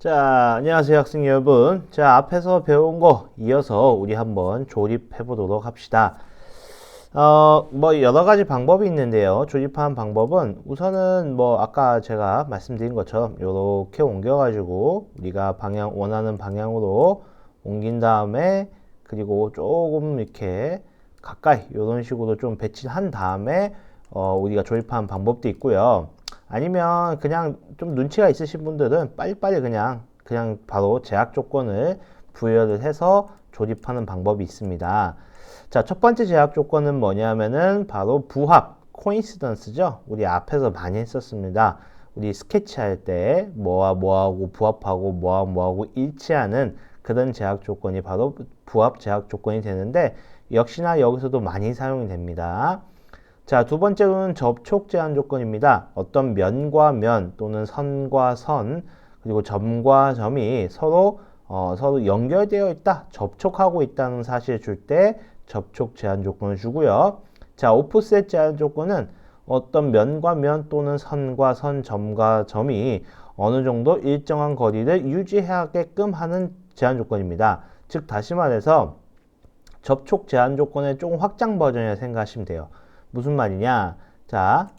자, 안녕하세요, 학생 여러분. 자, 앞에서 배운 거 이어서 우리 한번 조립해 보도록 합시다. 여러 가지 방법이 있는데요. 조립하는 방법은 우선은 아까 제가 말씀드린 것처럼 이렇게 옮겨가지고 우리가 원하는 방향으로 옮긴 다음에 그리고 조금 이렇게 가까이 이런 식으로 좀 배치한 다음에 우리가 조립하는 방법도 있고요. 아니면 그냥 좀 눈치가 있으신 분들은 빨리빨리 그냥 바로 제약 조건을 부여를 해서 조립하는 방법이 있습니다. 자, 첫 번째 제약 조건은 뭐냐면은 바로 부합, 코인시던스죠. 우리 앞에서 많이 했었습니다. 우리 스케치할 때 뭐와 뭐하고 부합하고 뭐와 뭐하고 일치하는 그런 제약 조건이 바로 부합 제약 조건이 되는데 역시나 여기서도 많이 사용이 됩니다. 자, 두 번째로는 접촉 제한 조건입니다. 어떤 면과 면 또는 선과 선 그리고 점과 점이 서로 연결되어 있다, 접촉하고 있다는 사실을 줄 때 접촉 제한 조건을 주고요. 자, 오프셋 제한 조건은 어떤 면과 면 또는 선과 선, 점과 점이 어느 정도 일정한 거리를 유지하게끔 하는 제한 조건입니다. 즉, 다시 말해서 접촉 제한 조건의 조금 확장 버전이라 생각하시면 돼요. 무슨 말이냐? 자,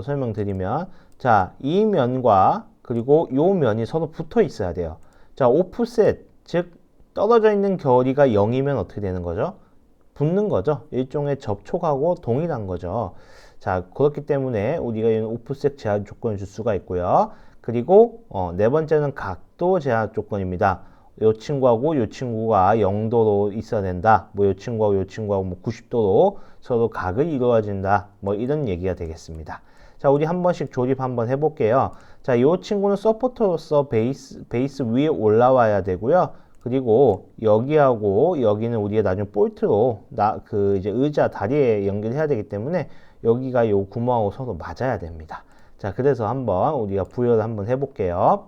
설명드리면, 자, 이 면과 그리고 요 면이 서로 붙어 있어야 돼요. 자, 오프셋, 즉 떨어져 있는 거리가 0이면 어떻게 되는 거죠? 붙는 거죠. 일종의 접촉하고 동일한 거죠. 자, 그렇기 때문에 우리가 이런 오프셋 제한 조건을 줄 수가 있고요. 그리고 네 번째는 각도 제한 조건입니다. 요 친구하고 요 친구가 0도로 있어야 된다. 요 친구하고 요 친구하고 90도로 서로 각을 이루어진다. 이런 얘기가 되겠습니다. 자, 우리 한 번씩 조립 한번 해볼게요. 자, 요 친구는 서포터로서 베이스 위에 올라와야 되고요. 그리고 여기하고 여기는 우리가 나중에 볼트로 이제 의자 다리에 연결해야 되기 때문에 여기가 요 구멍하고 서로 맞아야 됩니다. 자, 그래서 한번 우리가 부여를 한번 해볼게요.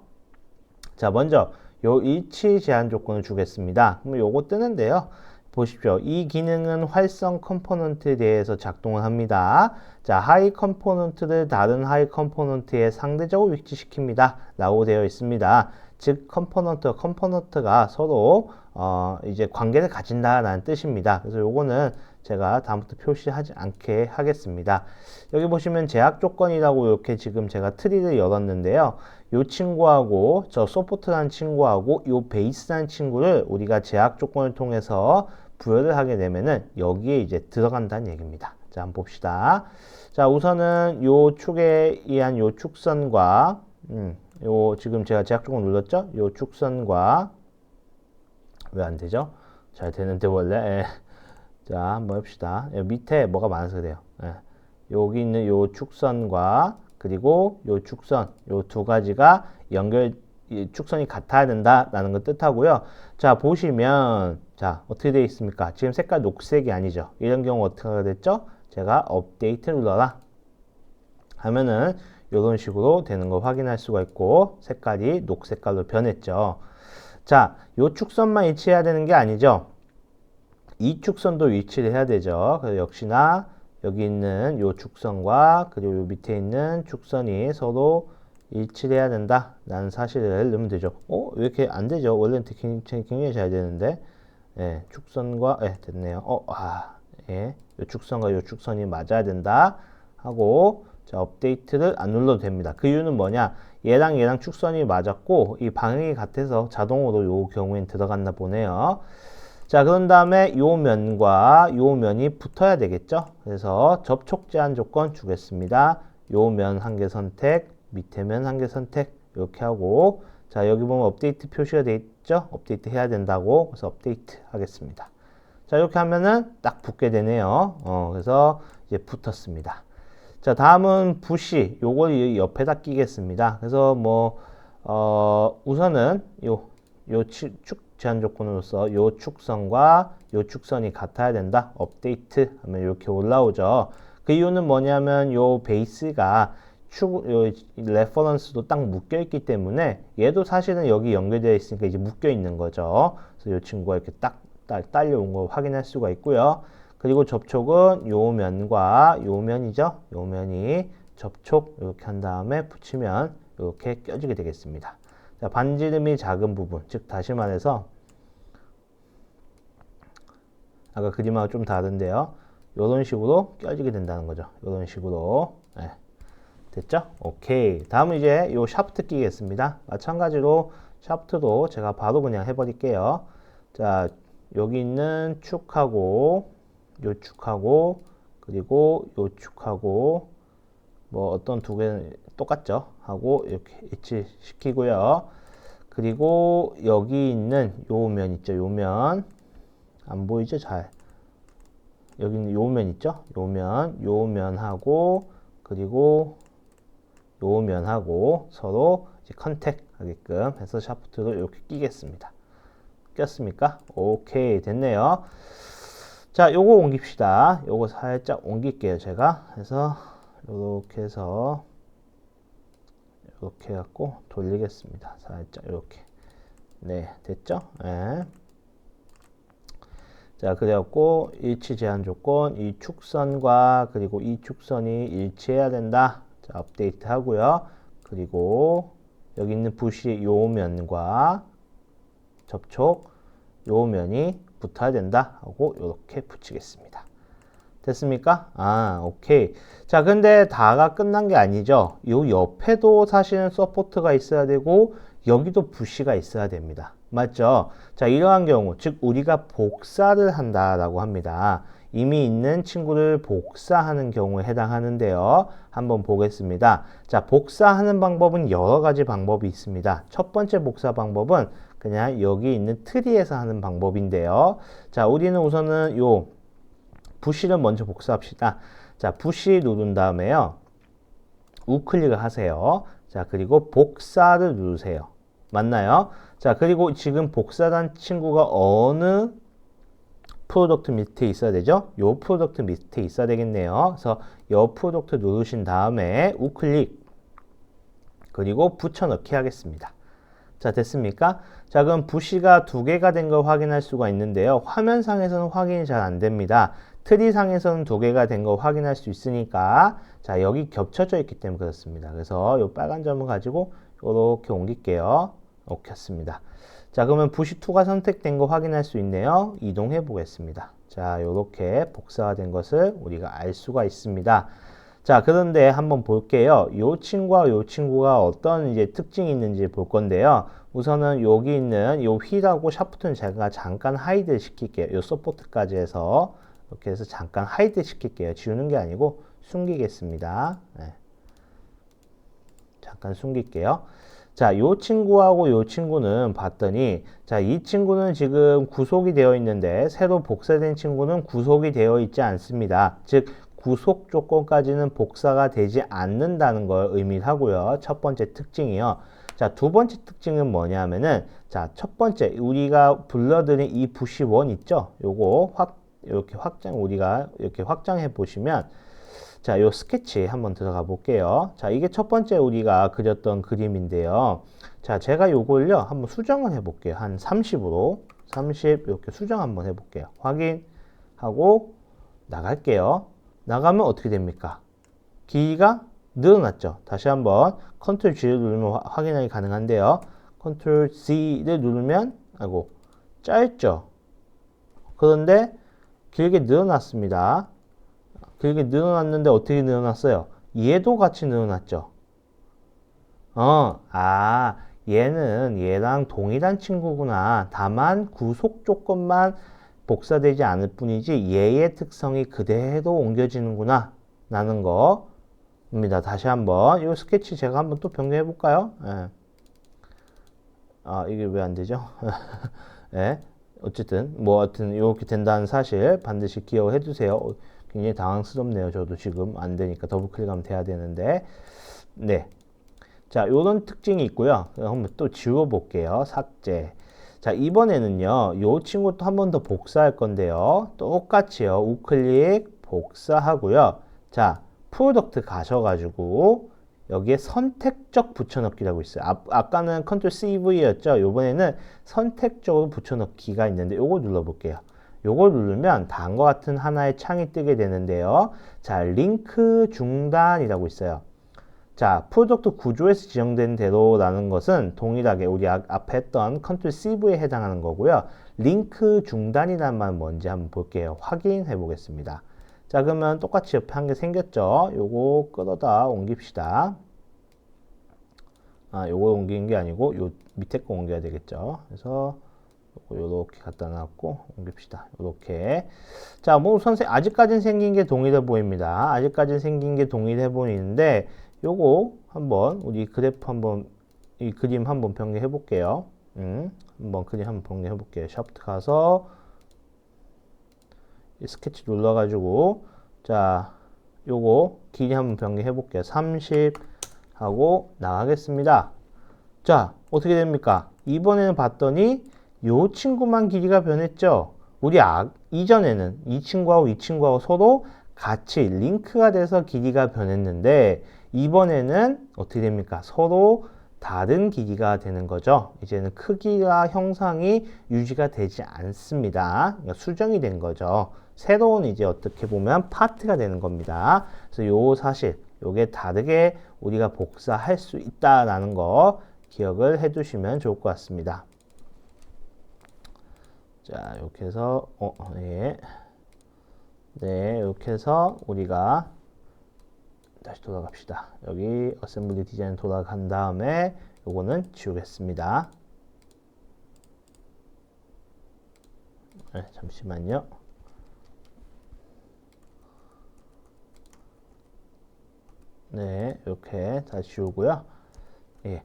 자, 먼저 요 일치 제한 조건을 주겠습니다. 그럼 요거 뜨는데요. 보십시오. 이 기능은 활성 컴포넌트에 대해서 작동을 합니다. 자, 하이 컴포넌트를 다른 하이 컴포넌트에 상대적으로 위치시킵니다. 라고 되어 있습니다. 즉, 컴포넌트가 서로 이제 관계를 가진다라는 뜻입니다. 그래서 요거는 제가 다음부터 표시하지 않게 하겠습니다. 여기 보시면 제약 조건이라고 이렇게 지금 제가 트리를 열었는데요. 요 친구하고 저 소포트라는 친구하고 요 베이스라는 친구를 우리가 제약 조건을 통해서 부여를 하게 되면은 여기에 이제 들어간다는 얘기입니다. 자, 한번 봅시다. 자, 우선은 요 축에 의한 요 축선과 요 지금 제가 제약 조건 눌렀죠? 요 축선과 왜 안 되죠? 잘 되는데 원래. 자, 한번 해봅시다. 밑에 뭐가 많아서 그래요. 여기 있는 요 축선과 그리고 요 축선, 요 두 가지가 축선이 같아야 된다라는 걸 뜻하고요. 자, 보시면, 자, 어떻게 되어 있습니까? 지금 색깔 녹색이 아니죠. 이런 경우 어떻게 하게 됐죠? 제가 업데이트 눌러라 하면은 이런 식으로 되는 거 확인할 수가 있고, 색깔이 녹색깔로 변했죠. 자, 요 축선만 일치해야 되는 게 아니죠. 이 축선도 위치를 해야 되죠. 그래서 역시나 여기 있는 요 축선과 그리고 요 밑에 있는 축선이 서로 일치를 해야 된다 라는 사실을 넣으면 되죠. 왜 이렇게 안 되죠? 원래는 굉장히 잘 되는데. 축선과 됐네요. 요 축선과 요 축선이 맞아야 된다 하고, 자, 업데이트를 안 눌러도 됩니다. 그 이유는 뭐냐? 얘랑 축선이 맞았고 이 방향이 같아서 자동으로 요 경우엔 들어갔나 보네요. 자, 그런 다음에 요 면과 요 면이 붙어야 되겠죠. 그래서 접촉 제한 조건 주겠습니다. 요 면 한 개 선택, 밑에 면 한 개 선택 이렇게 하고, 자, 여기 보면 업데이트 표시가 되어 있죠. 업데이트 해야 된다고. 그래서 업데이트 하겠습니다. 자, 이렇게 하면은 딱 붙게 되네요. 그래서 이제 붙었습니다. 자, 다음은 부시. 요걸 옆에다 끼겠습니다. 그래서 우선은 요 축 제한 조건으로서 요 축선과 요 축선이 같아야 된다. 업데이트 하면 이렇게 올라오죠. 그 이유는 뭐냐면 요 베이스가 요 레퍼런스도 딱 묶여 있기 때문에 얘도 사실은 여기 연결되어 있으니까 이제 묶여 있는 거죠. 그래서 요 친구가 이렇게 딱 딸려온 거 확인할 수가 있고요. 그리고 접촉은 요 면과 요 면이죠. 요 면이 접촉 이렇게 한 다음에 붙이면 이렇게 껴지게 되겠습니다. 자, 반지름이 작은 부분, 즉 다시 말해서 아까 그림하고 좀 다른데요. 이런 식으로 껴지게 된다는 거죠. 이런 식으로. 네. 됐죠? 오케이. 다음은 이제 요 샤프트 끼겠습니다. 마찬가지로 샤프트도 제가 바로 그냥 해버릴게요. 자, 여기 있는 축하고, 요 축하고, 그리고 요 축하고, 뭐 어떤 두 개는 똑같죠? 하고 이렇게 일치시키고요. 그리고 여기 있는 요 면 있죠? 요 면. 안 보이죠? 잘. 여기 있는 요 면 있죠? 요 면하고, 그리고 요 면하고 서로 이제 컨택 하게끔 해서 샤프트를 이렇게 끼겠습니다. 꼈습니까? 오케이, 됐네요. 자, 요거 옮깁시다. 요거 살짝 옮길게요, 제가. 해서 요렇게 해서 이렇게 해갖고 돌리겠습니다. 살짝 이렇게. 네, 됐죠? 네. 자, 그래갖고 일치 제한 조건, 이 축선과 그리고 이 축선이 일치해야 된다. 자, 업데이트 하고요. 그리고 여기 있는 붓이 요 면과 접촉, 요 면이 붙어야 된다 하고 이렇게 붙이겠습니다. 됐습니까? 아, 오케이. 자, 근데 다가 끝난 게 아니죠. 요 옆에도 사실은 서포트가 있어야 되고 여기도 붓이가 있어야 됩니다. 맞죠? 자, 이러한 경우, 즉 우리가 복사를 한다라고 합니다. 이미 있는 친구를 복사하는 경우에 해당하는데요. 한번 보겠습니다. 자, 복사하는 방법은 여러 가지 방법이 있습니다. 첫 번째 복사 방법은 그냥 여기 있는 트리에서 하는 방법인데요. 자, 우리는 우선은 요 붓이를 먼저 복사합시다. 자, 붓이 누른 다음에요. 우클릭을 하세요. 자, 그리고 복사를 누르세요. 맞나요? 자, 그리고 지금 복사한 친구가 어느 프로덕트 밑에 있어야 되죠? 요 프로덕트 밑에 있어야 되겠네요. 그래서 요 프로덕트 누르신 다음에 우클릭 그리고 붙여넣기 하겠습니다. 자, 됐습니까? 자, 그럼 붓이가 두 개가 된 걸 확인할 수가 있는데요. 화면상에서는 확인이 잘 안 됩니다. 트리상에서는 두 개가 된 걸 확인할 수 있으니까 자, 여기 겹쳐져 있기 때문에 그렇습니다. 그래서 이 빨간 점을 가지고 이렇게 옮길게요. 오케이 했습니다. 자, 그러면 붓이 2가 선택된 거 확인할 수 있네요. 이동해 보겠습니다. 자, 이렇게 복사가 된 것을 우리가 알 수가 있습니다. 자, 그런데 한번 볼게요. 요 친구와 요 친구가 어떤 이제 특징이 있는지 볼 건데요. 우선은 여기 있는 요 휠하고 샤프트는 제가 잠깐 하이드 시킬게요. 요 서포트까지 해서 이렇게 해서 잠깐 하이드 시킬게요. 지우는 게 아니고 숨기겠습니다. 네. 잠깐 숨길게요. 자, 요 친구하고 요 친구는 봤더니 자, 이 친구는 지금 구속이 되어 있는데 새로 복사된 친구는 구속이 되어 있지 않습니다. 즉 구속 조건까지는 복사가 되지 않는다는 걸 의미하고요. 첫 번째 특징이요. 자, 두 번째 특징은 뭐냐면은 자, 첫 번째 우리가 불러드린 이 붓이 원 있죠? 요거 이렇게 우리가 이렇게 확장해 보시면 자, 요 스케치 한번 들어가 볼게요. 자, 이게 첫 번째 우리가 그렸던 그림인데요. 자, 제가 요걸요, 한번 수정을 해 볼게요. 한 30으로. 30 이렇게 수정 한번 해 볼게요. 확인하고 나갈게요. 나가면 어떻게 됩니까? 길이가 늘어났죠. 다시 한번 컨트롤 G를 누르면 확인하기 가능한데요. 컨트롤 C를 누르면 아이고 짧죠. 그런데 길게 늘어났습니다. 길게 늘어났는데 어떻게 늘어났어요? 얘도 같이 늘어났죠. 얘는 얘랑 동일한 친구구나. 다만 구속 조건만 복사되지 않을 뿐이지 얘의 특성이 그대로 옮겨지는구나 라는 거입니다. 다시 한번 이 스케치 제가 한번 또 변경해 볼까요? 예. 이게 왜 안 되죠? 예. 어쨌든 뭐 하여튼 이렇게 된다는 사실 반드시 기억해 두세요. 굉장히 당황스럽네요. 저도 지금 안 되니까 더블 클릭하면 돼야 되는데. 네. 자, 요런 특징이 있고요. 한번 또 지워 볼게요. 삭제. 자, 이번에는요. 요 친구 또 한 번 더 복사할 건데요. 똑같이요. 우클릭 복사하고요. 자, 프로덕트 가셔가지고 여기에 선택적 붙여넣기라고 있어요. 아까는 컨트롤 CV였죠. 요번에는 선택적으로 붙여넣기가 있는데 요거 눌러볼게요. 요걸 누르면 다음과 같은 하나의 창이 뜨게 되는데요. 자, 링크 중단이라고 있어요. 자, 프로덕트 구조에서 지정된 대로라는 것은 동일하게 우리 앞에 했던 컨트롤 CV에 해당하는 거고요. 링크 중단이라는 말은 뭔지 한번 볼게요. 확인해 보겠습니다. 자, 그러면 똑같이 옆에 한 개 생겼죠? 요거 끌어다 옮깁시다. 요거 옮기는 게 아니고 요 밑에 거 옮겨야 되겠죠? 그래서 요렇게 갖다 놨고 옮깁시다. 요렇게. 자, 뭐 우선 아직까지는 생긴 게 동일해 보입니다. 아직까지는 생긴 게 동일해 보이는데 요거 한번 우리 그래프 한번 이 그림 한번 변경해 볼게요. 한번 그림 한번 변경해 볼게요. 샤프트 가서 이 스케치 눌러 가지고 자, 요거 길이 한번 변경해 볼게요. 30 하고 나가겠습니다. 자, 어떻게 됩니까? 이번에는 봤더니 요 친구만 길이가 변했죠. 우리 이전에는 이 친구하고 서로 같이 링크가 돼서 길이가 변했는데 이번에는 어떻게 됩니까? 서로 다른 길이가 되는 거죠. 이제는 크기와 형상이 유지가 되지 않습니다. 그러니까 수정이 된 거죠. 새로운 이제 어떻게 보면 파트가 되는 겁니다. 그래서 요 사실, 요게 다르게 우리가 복사할 수 있다라는 거 기억을 해 두시면 좋을 것 같습니다. 자, 이렇게 해서, 네. 네, 이렇게 해서 우리가 다시 돌아갑시다. 여기 어셈블리 디자인 돌아간 다음에 요거는 지우겠습니다. 네, 잠시만요. 네, 이렇게 다 지우고요. 예.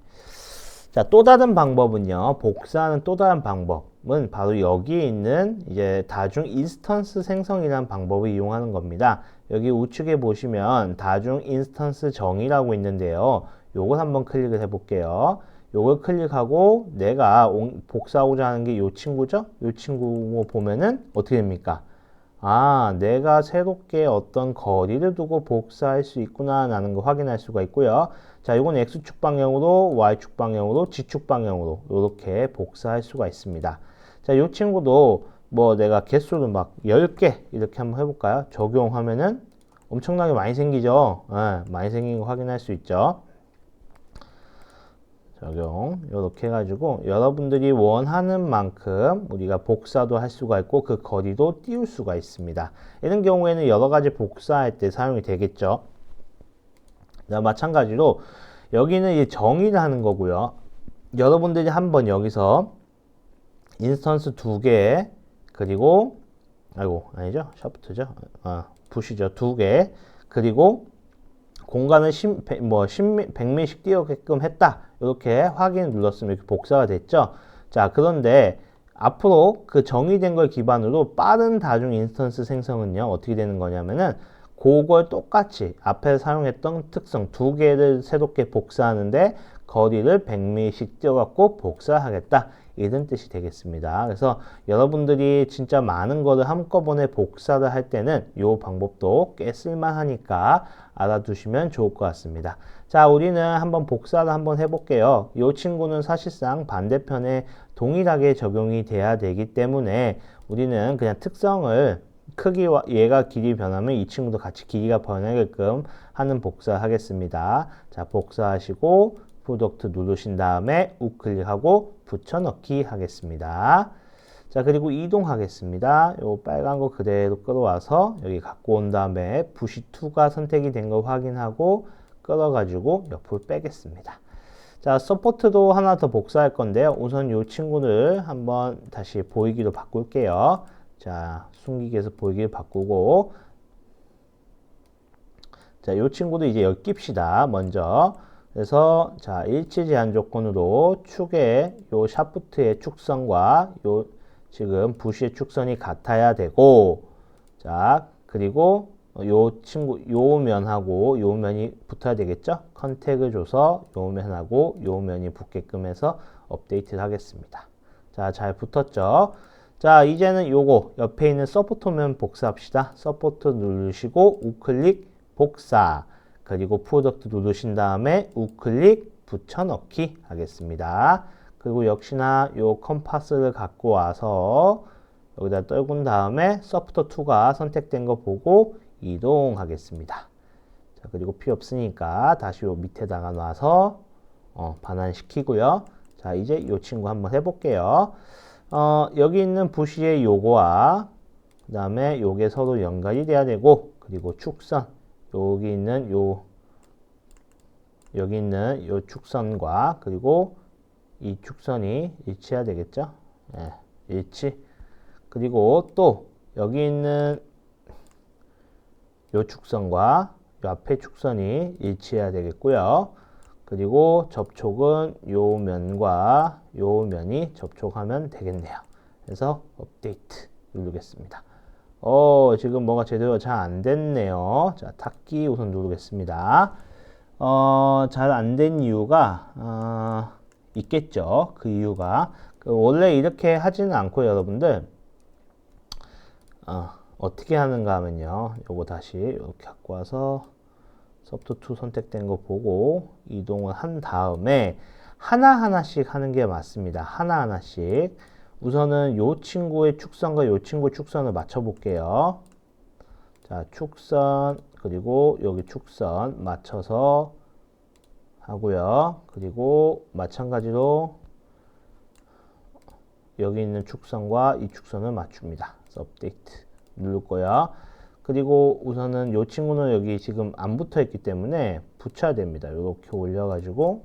자, 또 다른 방법은요. 복사하는 또 다른 방법은 바로 여기에 있는 이제 다중 인스턴스 생성이라는 방법을 이용하는 겁니다. 여기 우측에 보시면 다중 인스턴스 정의라고 있는데요. 요걸 한번 클릭을 해 볼게요. 요걸 클릭하고 내가 복사하고자 하는 게 요 친구죠? 요 친구 보면은 어떻게 됩니까? 내가 새롭게 어떤 거리를 두고 복사할 수 있구나 라는 거 확인할 수가 있고요. 자, 이건 X축 방향으로, Y축 방향으로, G축 방향으로 이렇게 복사할 수가 있습니다. 자, 이 친구도 뭐 내가 개수를 막 10개 이렇게 한번 해볼까요? 적용하면은 엄청나게 많이 생기죠. 많이 생긴 거 확인할 수 있죠. 적용 이렇게 해가지고 여러분들이 원하는 만큼 우리가 복사도 할 수가 있고 그 거리도 띄울 수가 있습니다. 이런 경우에는 여러 가지 복사할 때 사용이 되겠죠. 자, 마찬가지로 여기는 이 정의를 하는 거고요. 여러분들이 한번 여기서 인스턴스 2개 그리고 아니죠, 샤프트죠, 붓이죠, 2개 그리고 공간을 100미씩 띄우게끔 했다. 이렇게 확인 눌렀으면 이렇게 복사가 됐죠. 자, 그런데 앞으로 그 정의된 걸 기반으로 빠른 다중 인스턴스 생성은요, 어떻게 되는 거냐면은 그걸 똑같이 앞에 사용했던 특성 2개를 새롭게 복사하는데 거리를 100미씩 띄워갖고 복사하겠다. 이런 뜻이 되겠습니다. 그래서 여러분들이 진짜 많은 거를 한꺼번에 복사를 할 때는 이 방법도 꽤 쓸만하니까 알아두시면 좋을 것 같습니다. 자, 우리는 한번 복사를 한번 해볼게요. 이 친구는 사실상 반대편에 동일하게 적용이 돼야 되기 때문에 우리는 그냥 특성을 크기와 얘가 길이 변하면 이 친구도 같이 길이가 변하게끔 하는 복사 하겠습니다. 자, 복사하시고 프로덕트 누르신 다음에 우클릭하고 붙여넣기 하겠습니다. 자, 그리고 이동하겠습니다. 요 빨간 거 그대로 끌어와서 여기 갖고 온 다음에 부시2가 선택이 된 걸 확인하고 끌어가지고 옆으로 빼겠습니다. 자, 서포트도 하나 더 복사할 건데요. 우선 이 친구를 한번 다시 보이기로 바꿀게요. 자, 숨기기에서 보이기를 바꾸고 자, 이 친구도 이제 여기 낍시다. 먼저 그래서 자, 일치 제한 조건으로 축의 요 샤프트의 축선과 요 지금 부시의 축선이 같아야 되고 자, 그리고 요 친구 요 면하고 요 면이 붙어야 되겠죠? 컨택을 줘서 요 면하고 요 면이 붙게끔 해서 업데이트를 하겠습니다. 자, 잘 붙었죠? 자, 이제는 요거 옆에 있는 서포트면 복사합시다. 서포트 누르시고 우클릭 복사 그리고 프로덕트 누르신 다음에 우클릭 붙여넣기 하겠습니다. 그리고 역시나 요 컴파스를 갖고 와서 여기다 떨군 다음에 서포터 2가 선택된 거 보고 이동하겠습니다. 자, 그리고 필요 없으니까 다시 요 밑에다가 놔서 반환시키고요. 자, 이제 요 친구 한번 해볼게요. 여기 있는 부시의 요거와 그 다음에 요게 서로 연결이 돼야 되고, 그리고 축선, 여기 있는 요 축선과 그리고 이 축선이 일치해야 되겠죠? 네, 일치. 그리고 또 여기 있는 요 축선과 요 앞에 축선이 일치해야 되겠고요. 그리고 접촉은 요 면과 요 면이 접촉하면 되겠네요. 그래서 업데이트 누르겠습니다. 지금 뭐가 제대로 잘 안 됐네요. 자, 닫기 우선 누르겠습니다. 잘 안 된 이유가 있겠죠. 그 이유가 원래 이렇게 하지는 않고 여러분들 어떻게 하는가 하면요. 요거 다시 이렇게 갖고 와서 소프트2 선택된 거 보고 이동을 한 다음에 하나하나씩 하는 게 맞습니다. 하나하나씩. 우선은 요 친구의 축선과 요 친구의 축선을 맞춰 볼게요. 자, 축선, 그리고 여기 축선 맞춰서 하고요. 그리고 마찬가지로 여기 있는 축선과 이 축선을 맞춥니다. 그래서 업데이트 누를 거야. 그리고 우선은 이 친구는 여기 지금 안 붙어 있기 때문에 붙여야 됩니다. 이렇게 올려가지고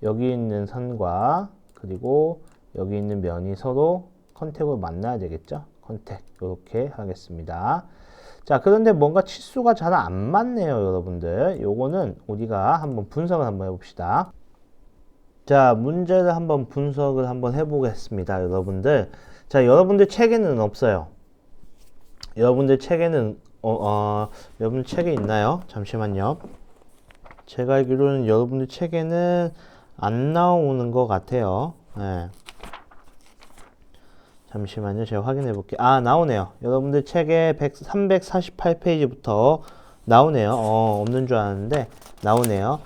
여기 있는 선과 그리고 여기 있는 면이 서로 컨택으로 만나야 되겠죠. 컨택 이렇게 하겠습니다. 자, 그런데 뭔가 치수가 잘 안 맞네요, 여러분들. 요거는 우리가 한번 분석을 한번 해봅시다. 자, 문제를 한번 분석을 한번 해보겠습니다, 여러분들. 자, 여러분들 책에는 없어요. 여러분들 책에는 여러분들 책에 있나요? 잠시만요. 제가 알기로는 여러분들 책에는 안 나오는 것 같아요. 네. 잠시만요. 제가 확인해 볼게요. 나오네요. 여러분들 책에 348페이지부터 나오네요. 없는 줄 알았는데 나오네요.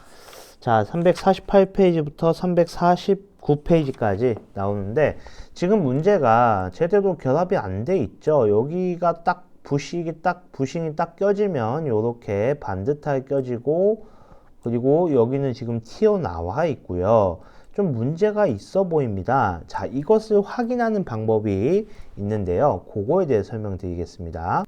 자, 348페이지부터 349페이지까지 나오는데 지금 문제가 제대로 결합이 안 돼 있죠. 여기가 딱 부싱이 딱 껴지면 요렇게 반듯하게 껴지고 그리고 여기는 지금 튀어나와 있고요. 좀 문제가 있어 보입니다. 자, 이것을 확인하는 방법이 있는데요. 그거에 대해 설명드리겠습니다.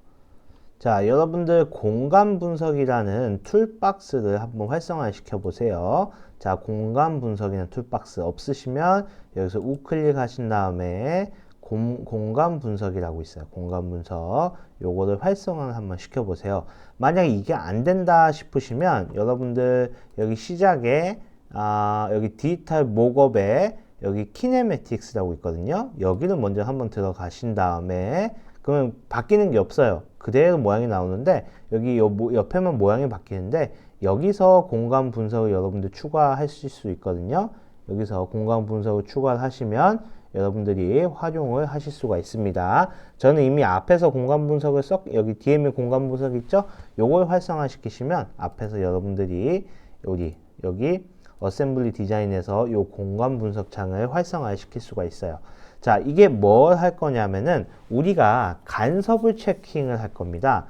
자, 여러분들 공간 분석이라는 툴박스를 한번 활성화 시켜 보세요. 자, 공간 분석이라는 툴박스 없으시면 여기서 우클릭 하신 다음에 공간 분석이라고 있어요. 공간 분석. 요거를 활성화를 한번 시켜 보세요. 만약에 이게 안 된다 싶으시면 여러분들 여기 시작에 여기 디지털 목업에 여기 키네매틱스라고 있거든요. 여기를 먼저 한번 들어가신 다음에 그러면 바뀌는 게 없어요. 그대로 모양이 나오는데 여기 옆에만 모양이 바뀌는데 여기서 공간 분석을 여러분들 추가하실 수 있거든요. 여기서 공간 분석을 추가를 하시면 여러분들이 활용을 하실 수가 있습니다. 저는 이미 앞에서 공간 분석을 여기 DM의 공간 분석 있죠? 요걸 활성화 시키시면 앞에서 여러분들이 여기 어셈블리 디자인에서 요 공간 분석 창을 활성화 시킬 수가 있어요. 자, 이게 뭘 할 거냐면은 우리가 간섭을 체킹을 할 겁니다.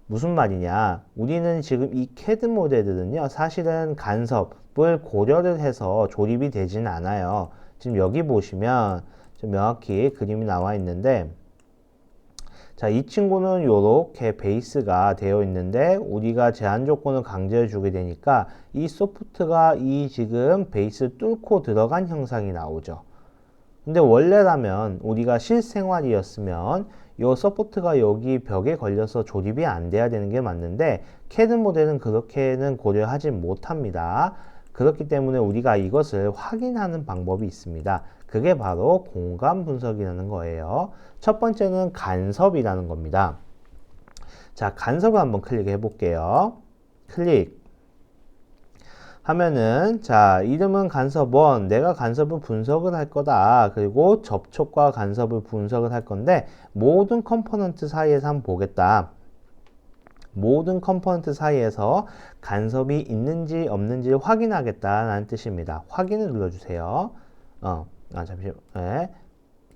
무슨 말이냐? 우리는 지금 이 CAD 모델들은요, 사실은 간섭을 고려를 해서 조립이 되지는 않아요. 지금 여기 보시면 좀 명확히 그림이 나와 있는데, 자, 이 친구는 요렇게 베이스가 되어 있는데 우리가 제한 조건을 강제해 주게 되니까 이 소프트가 이 지금 베이스 뚫고 들어간 형상이 나오죠. 근데 원래라면 우리가 실생활이었으면 요 서포트가 여기 벽에 걸려서 조립이 안 돼야 되는 게 맞는데 CAD 모델은 그렇게는 고려하지 못합니다. 그렇기 때문에 우리가 이것을 확인하는 방법이 있습니다. 그게 바로 공간 분석이라는 거예요. 첫 번째는 간섭이라는 겁니다. 자, 간섭을 한번 클릭해 볼게요. 클릭 하면은 자, 이름은 간섭 1. 내가 간섭을 분석을 할 거다. 그리고 접촉과 간섭을 분석을 할 건데 모든 컴포넌트 사이에서 한번 보겠다. 모든 컴포넌트 사이에서 간섭이 있는지 없는지를 확인하겠다라는 뜻입니다. 확인을 눌러주세요. 잠시만요. 네.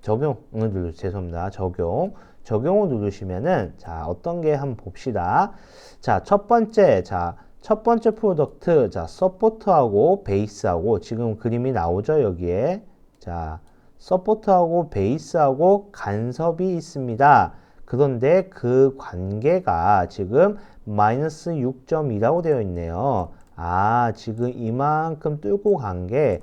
적용을 눌러주세요. 죄송합니다. 적용. 적용을 누르시면은 자, 어떤 게 한번 봅시다. 자, 첫 번째 프로덕트, 자, 서포트하고 베이스하고 지금 그림이 나오죠, 여기에. 자, 서포트하고 베이스하고 간섭이 있습니다. 그런데 그 관계가 지금 마이너스 6.2라고 되어 있네요. 아, 지금 이만큼 뚫고 간 게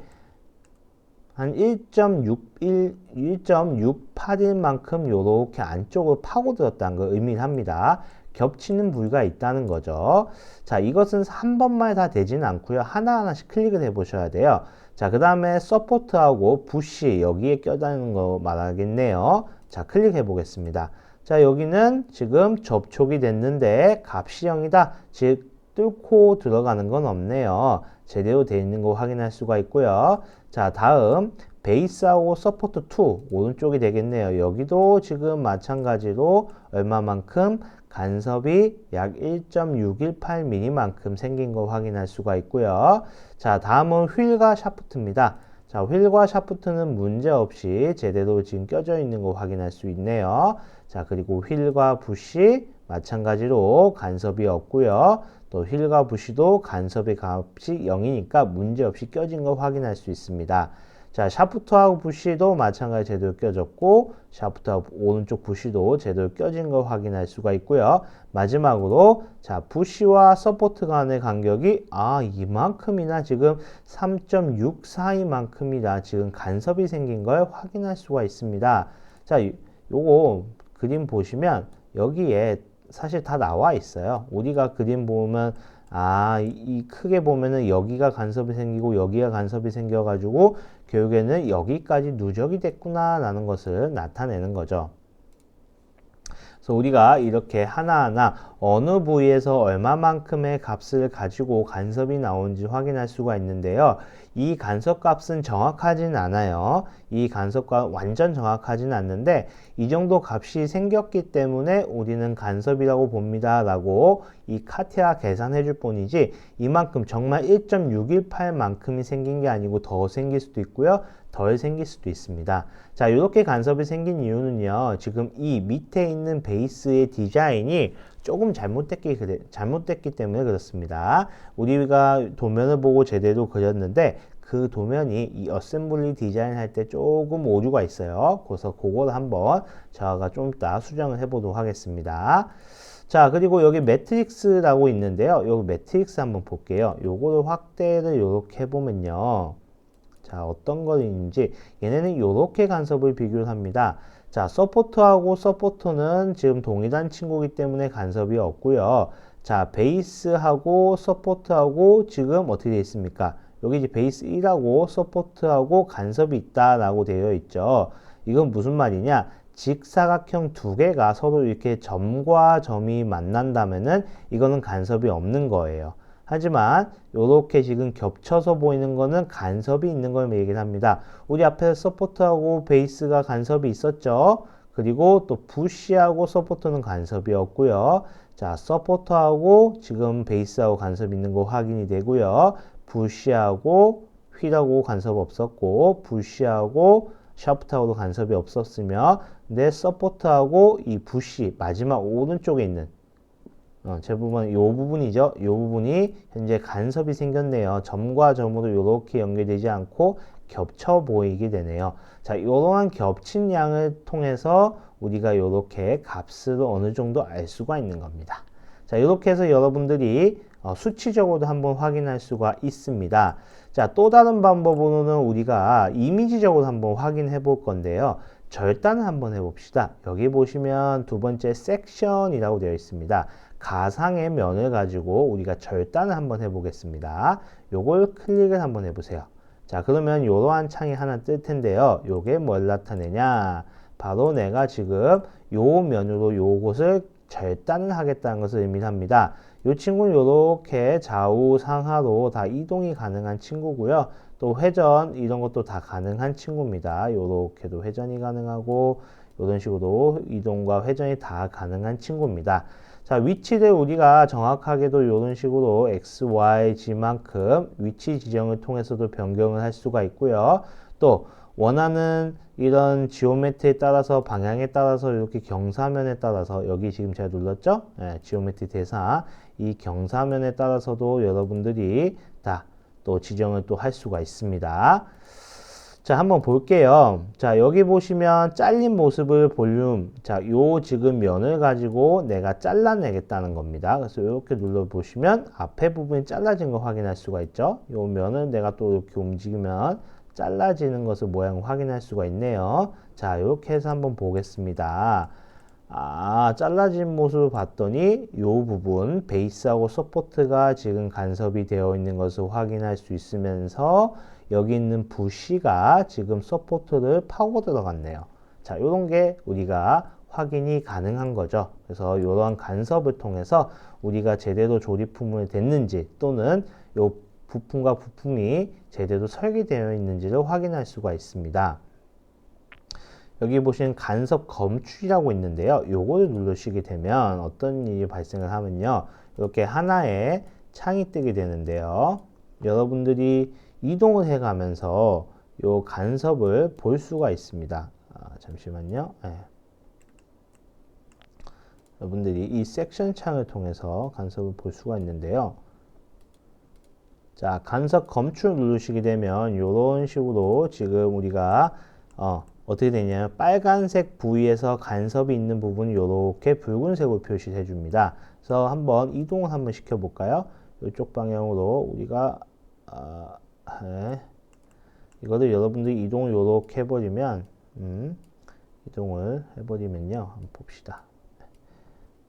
한 1.681만큼 요렇게 안쪽으로 파고들었다는 걸 의미합니다. 겹치는 부위가 있다는 거죠. 자, 이것은 한 번만에 다 되지는 않고요. 하나하나씩 클릭을 해 보셔야 돼요. 자, 그 다음에 서포트하고 부시 여기에 껴다니는 거 말하겠네요. 자, 클릭해 보겠습니다. 자, 여기는 지금 접촉이 됐는데 값이 0이다. 즉 뚫고 들어가는 건 없네요. 제대로 되어 있는 거 확인할 수가 있고요. 자, 다음 베이스하고 서포트 2 오른쪽이 되겠네요. 여기도 지금 마찬가지로 얼마만큼 간섭이 약 1.618mm만큼 생긴 거 확인할 수가 있고요. 자, 다음은 휠과 샤프트입니다. 자, 휠과 샤프트는 문제없이 제대로 지금 껴져 있는 거 확인할 수 있네요. 자, 그리고 휠과 부시 마찬가지로 간섭이 없고요. 또 휠과 부시도 간섭의 값이 0이니까 문제없이 껴진 거 확인할 수 있습니다. 자, 샤프트하고 부시도 마찬가지 제대로 껴졌고 샤프트하고 오른쪽 부시도 제대로 껴진 걸 확인할 수가 있고요. 마지막으로 자, 부시와 서포트 간의 간격이 이만큼이나 지금 3.642만큼이나 지금 간섭이 생긴 걸 확인할 수가 있습니다. 자, 요거 그림 보시면 여기에 사실 다 나와 있어요. 우리가 그림 보면 이 크게 보면은 여기가 간섭이 생기고 여기가 간섭이 생겨가지고 결국에는 여기까지 누적이 됐구나 라는 것을 나타내는 거죠. 그래서 우리가 이렇게 하나하나 어느 부위에서 얼마만큼의 값을 가지고 간섭이 나오는지 확인할 수가 있는데요. 이 간섭 값은 정확하진 않아요. 이 간섭과 완전 정확하진 않는데 이 정도 값이 생겼기 때문에 우리는 간섭이라고 봅니다 라고 이 카티아 계산해 줄 뿐이지 이만큼 정말 1.618만큼이 생긴 게 아니고 더 생길 수도 있고요. 덜 생길 수도 있습니다. 자, 이렇게 간섭이 생긴 이유는요. 지금 이 밑에 있는 베이스의 디자인이 조금 잘못됐기 때문에 그렇습니다. 우리가 도면을 보고 제대로 그렸는데 그 도면이 이 어셈블리 디자인 할 때 조금 오류가 있어요. 그래서 그걸 한번 저가 좀 이따 수정을 해보도록 하겠습니다. 자, 그리고 여기 매트릭스라고 있는데요. 여기 매트릭스 한번 볼게요. 요거를 확대를 이렇게 해보면요. 자, 어떤 거인지 얘네는 이렇게 간섭을 비교를 합니다. 자, 서포트하고 서포터는 지금 동일한 친구이기 때문에 간섭이 없고요. 자, 베이스하고 서포트하고 지금 어떻게 되어 있습니까? 여기 이제 베이스 1하고 서포트하고 간섭이 있다라고 되어 있죠. 이건 무슨 말이냐? 직사각형 두 개가 서로 이렇게 점과 점이 만난다면은 이거는 간섭이 없는 거예요. 하지만 이렇게 지금 겹쳐서 보이는 거는 간섭이 있는 걸 얘기를 합니다. 우리 앞에서 서포트하고 베이스가 간섭이 있었죠. 그리고 또 부시하고 서포트는 간섭이 없고요. 자, 서포트하고 지금 베이스하고 간섭이 있는 거 확인이 되고요. 부시하고 휠하고 간섭 없었고 부시하고 샤프트하고도 간섭이 없었으며 근데 서포트하고 이 부시 마지막 오른쪽에 있는 대부분 요 부분이죠. 요 부분이 현재 간섭이 생겼네요. 점과 점으로 이렇게 연결되지 않고 겹쳐 보이게 되네요. 자, 이러한 겹친 양을 통해서 우리가 이렇게 값을 어느 정도 알 수가 있는 겁니다. 자, 이렇게 해서 여러분들이 수치적으로도 한번 확인할 수가 있습니다. 자, 또 다른 방법으로는 우리가 이미지적으로 한번 확인해 볼 건데요. 절단을 한번 해봅시다. 여기 보시면 두 번째 섹션이라고 되어 있습니다. 가상의 면을 가지고 우리가 절단을 한번 해보겠습니다. 요걸 클릭을 한번 해보세요. 자, 그러면 이러한 창이 하나 뜰 텐데요. 요게 뭘 나타내냐? 바로 내가 지금 요 면으로 요것을 절단을 하겠다는 것을 의미합니다. 이 친구는 이렇게 좌우 상하로 다 이동이 가능한 친구고요. 또 회전 이런 것도 다 가능한 친구입니다. 이렇게도 회전이 가능하고 이런 식으로 이동과 회전이 다 가능한 친구입니다. 자, 위치를 우리가 정확하게도 이런 식으로 X, Y, G만큼 위치 지정을 통해서도 변경을 할 수가 있고요. 또 원하는 이런 지오메트리에 따라서 방향에 따라서 이렇게 경사면에 따라서 여기 지금 제가 눌렀죠? 예, 지오메트리 대사 이 경사면에 따라서도 여러분들이 다 또 지정을 또 할 수가 있습니다. 자, 한번 볼게요. 자, 여기 보시면 잘린 모습을 볼륨. 자, 요 지금 면을 가지고 내가 잘라내겠다는 겁니다. 그래서 이렇게 눌러보시면 앞에 부분이 잘라진 거 확인할 수가 있죠. 요 면을 내가 또 이렇게 움직이면 잘라지는 것을 모양을 확인할 수가 있네요. 자, 이렇게 해서 한번 보겠습니다. 아, 잘라진 모습을 봤더니 이 부분 베이스하고 서포트가 지금 간섭이 되어 있는 것을 확인할 수 있으면서 여기 있는 부시가 지금 서포트를 파고 들어갔네요. 자, 이런 게 우리가 확인이 가능한 거죠. 그래서 이러한 간섭을 통해서 우리가 제대로 조립품을 됐는지 또는 이 부품과 부품이 제대로 설계되어 있는지를 확인할 수가 있습니다. 여기 보시는 간섭 검출이라고 있는데요. 요거를 누르시게 되면 어떤 일이 발생을 하면요. 이렇게 하나의 창이 뜨게 되는데요. 여러분들이 이동을 해 가면서 요 간섭을 볼 수가 있습니다. 잠시만요. 네. 여러분들이 이 섹션 창을 통해서 간섭을 볼 수가 있는데요. 자, 간섭 검출 누르시게 되면 이런 식으로 지금 우리가 어떻게 되냐면 빨간색 부위에서 간섭이 있는 부분이 이렇게 붉은색으로 표시해 줍니다. 그래서 한번 이동을 한번 시켜 볼까요? 이쪽 방향으로 우리가 이거를 여러분들이 이동을 이렇게 해버리면 이동을 해버리면요. 한번 봅시다.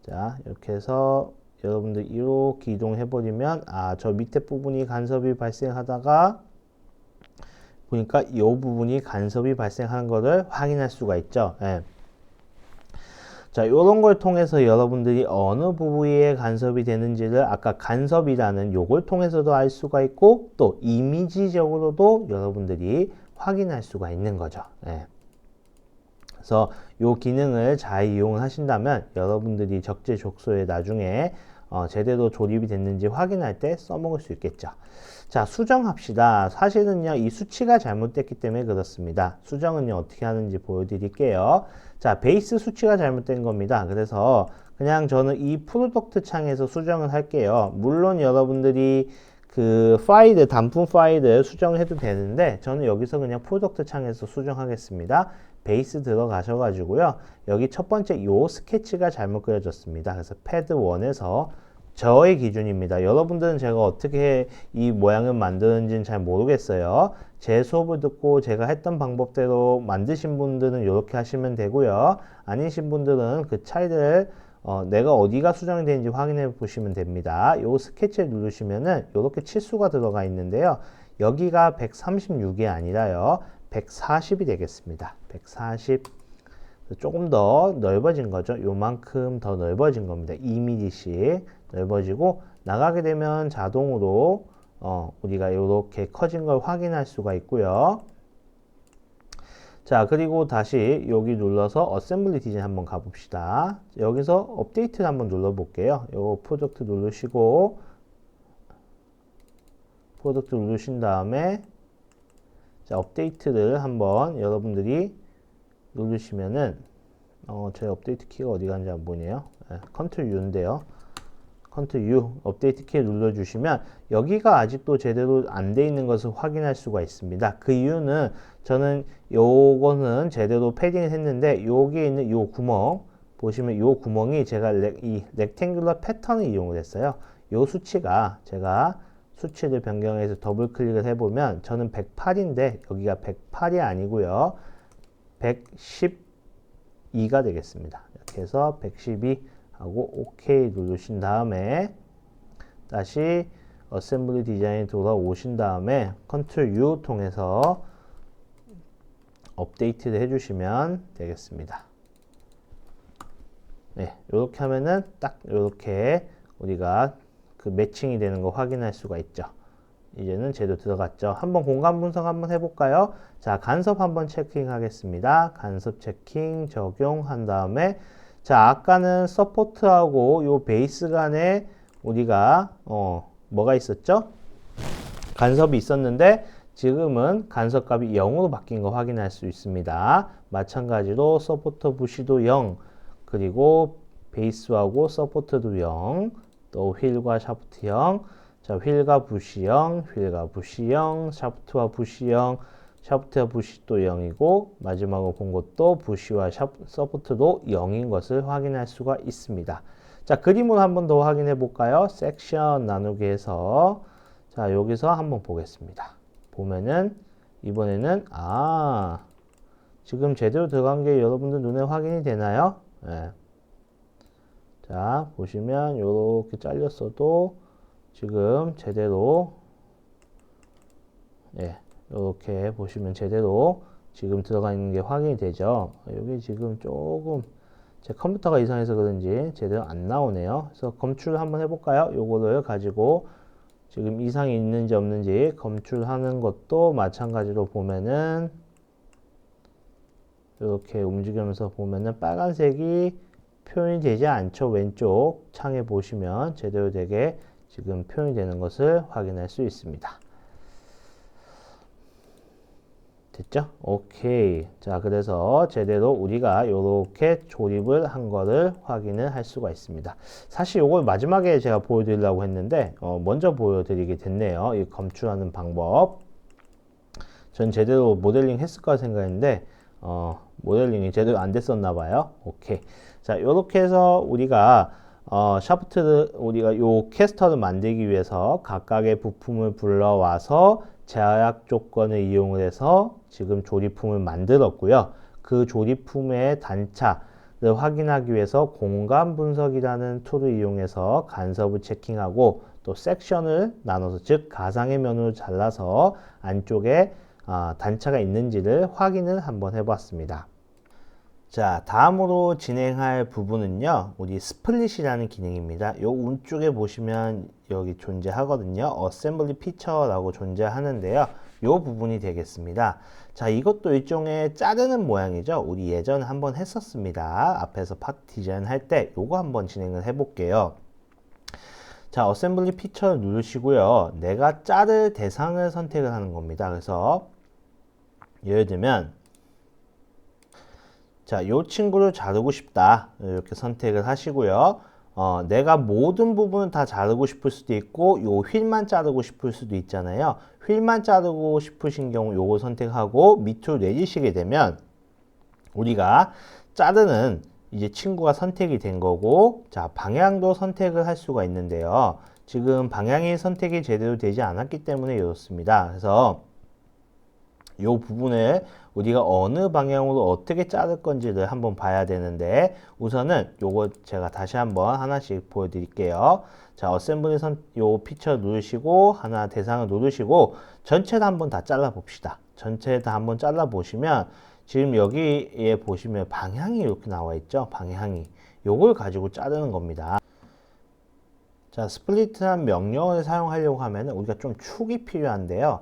자, 이렇게 해서 여러분들 이렇게 이동해 버리면 저 밑에 부분이 간섭이 발생하다가 보니까 이 부분이 간섭이 발생한 것을 확인할 수가 있죠. 예. 자, 이런 걸 통해서 여러분들이 어느 부위에 간섭이 되는지를 아까 간섭이라는 요걸 통해서도 알 수가 있고 또 이미지적으로도 여러분들이 확인할 수가 있는 거죠. 예. 그래서 이 기능을 잘 이용하신다면 여러분들이 적재적소에 나중에 제대로 조립이 됐는지 확인할 때 써먹을 수 있겠죠. 자, 수정합시다. 사실은요, 이 수치가 잘못됐기 때문에 그렇습니다. 수정은요, 어떻게 하는지 보여드릴게요. 자, 베이스 수치가 잘못된 겁니다. 그래서 그냥 저는 이 프로덕트 창에서 수정을 할게요. 물론 여러분들이 그 파일을, 단품 파일을 수정해도 되는데 저는 여기서 그냥 프로덕트 창에서 수정하겠습니다. 베이스 들어가셔가지고요. 여기 첫 번째 요 스케치가 잘못 그려졌습니다. 그래서 패드 1에서 저의 기준입니다. 여러분들은 제가 어떻게 이 모양을 만드는지는 잘 모르겠어요. 제 수업을 듣고 제가 했던 방법대로 만드신 분들은 이렇게 하시면 되고요. 아니신 분들은 그 차이를 내가 어디가 수정이 되는지 확인해 보시면 됩니다. 요 스케치를 누르시면은 이렇게 치수가 들어가 있는데요. 여기가 136이 아니라요. 140이 되겠습니다. 140. 조금 더 넓어진 거죠. 요만큼 더 넓어진 겁니다. 2mm씩 넓어지고 나가게 되면 자동으로 우리가 이렇게 커진 걸 확인할 수가 있고요. 자, 그리고 다시 여기 눌러서 어셈블리 디자인 한번 가봅시다. 여기서 업데이트를 한번 눌러볼게요. 요 프로덕트 누르시고 프로덕트 누르신 다음에 자, 업데이트를 한번 여러분들이 누르시면은 제 업데이트 키가 어디 갔는지 안 보이네요. 컨트롤 U인데요. 컨트롤 U 업데이트 키 눌러주시면 여기가 아직도 제대로 안 돼 있는 것을 확인할 수가 있습니다. 그 이유는 저는 요거는 제대로 패딩을 했는데 여기에 있는 요 구멍 보시면 요 구멍이 제가 이 렉탱귤러 패턴을 이용을 했어요. 요 수치가 제가 수치를 변경해서 더블 클릭을 해보면 저는 108인데 여기가 108이 아니고요. 112가 되겠습니다. 이렇게 해서 112 하고 OK 누르신 다음에 다시 어셈블리 디자인 돌아오신 다음에 컨트롤 U 통해서 업데이트를 해주시면 되겠습니다. 네, 이렇게 하면은 딱 이렇게 우리가 그 매칭이 되는 거 확인할 수가 있죠. 이제는 제대로 들어갔죠. 한번 공간 분석 한번 해볼까요? 자, 간섭 한번 체킹하겠습니다. 간섭 체킹 적용한 다음에 자, 아까는 서포트하고 요 베이스 간에 우리가 뭐가 있었죠? 간섭이 있었는데 지금은 간섭값이 0으로 바뀐 거 확인할 수 있습니다. 마찬가지로 서포터 부시도 0, 그리고 베이스하고 서포트도 0, 또 휠과 샤프트 0, 자, 휠과 부시 0, 휠과 부시 0, 샤프트와 부시 0, 샤프트와 부시 또 0이고 마지막으로 본 것도 부시와 서포트도 0인 것을 확인할 수가 있습니다. 자, 그림으로 한번 더 확인해 볼까요? 섹션 나누기 해서 자, 여기서 한번 보겠습니다. 보면은 이번에는 지금 제대로 들어간 게 여러분들 눈에 확인이 되나요? 네. 자, 보시면 이렇게 잘렸어도 지금 제대로 이렇게 보시면 제대로 지금 들어가 있는 게 확인이 되죠. 여기 지금 조금 제 컴퓨터가 이상해서 그런지 제대로 안 나오네요. 그래서 검출 한번 해볼까요? 요거를 가지고 지금 이상이 있는지 없는지 검출하는 것도 마찬가지로 보면은 이렇게 움직이면서 보면은 빨간색이 표현이 되지 않죠. 왼쪽 창에 보시면 제대로 되게 지금 표현이 되는 것을 확인할 수 있습니다. 됐죠? 오케이. 자, 그래서 제대로 우리가 이렇게 조립을 한 거를 확인을 할 수가 있습니다. 사실 이걸 마지막에 제가 보여드리려고 했는데 먼저 보여드리게 됐네요. 이 검출하는 방법. 전 제대로 모델링 했을 거라 생각했는데 모델링이 제대로 안 됐었나 봐요. 오케이. 자, 이렇게 해서 우리가 샤프트를 우리가 요 캐스터를 만들기 위해서 각각의 부품을 불러와서 제약 조건을 이용을 해서 지금 조립품을 만들었고요. 그 조립품의 단차를 확인하기 위해서 공간 분석이라는 툴을 이용해서 간섭을 체킹하고 또 섹션을 나눠서 즉 가상의 면으로 잘라서 안쪽에 단차가 있는지를 확인을 한번 해봤습니다. 자, 다음으로 진행할 부분은요, 우리 스플릿이라는 기능입니다. 요 우측에 보시면 여기 존재하거든요. 어셈블리 피처라고 존재하는데요. 요 부분이 되겠습니다. 자, 이것도 일종의 자르는 모양이죠. 우리 예전에 한번 했었습니다. 앞에서 파트 디자인 할 때 요거 한번 진행을 해볼게요. 자, 어셈블리 피처를 누르시고요. 내가 자를 대상을 선택을 하는 겁니다. 그래서 예를 들면 자, 요 친구를 자르고 싶다. 이렇게 선택을 하시고요. 내가 모든 부분을 다 자르고 싶을 수도 있고, 요 휠만 자르고 싶을 수도 있잖아요. 휠만 자르고 싶으신 경우 요거 선택하고 밑으로 내리시게 되면 우리가 자르는 이제 친구가 선택이 된 거고, 자, 방향도 선택을 할 수가 있는데요. 지금 방향이 선택이 제대로 되지 않았기 때문에 이렇습니다. 그래서 이 부분을 우리가 어느 방향으로 어떻게 자를 건지를 한번 봐야 되는데 우선은 요거 제가 다시 한번 하나씩 보여드릴게요. 자, 어셈블리 요 피처 누르시고 하나 대상을 누르시고 전체를 한번 다 잘라 봅시다. 전체 다 한번 잘라 보시면 지금 여기에 보시면 방향이 이렇게 나와 있죠. 방향이 요걸 가지고 자르는 겁니다. 자, 스플릿한 명령을 사용하려고 하면 우리가 좀 축이 필요한데요.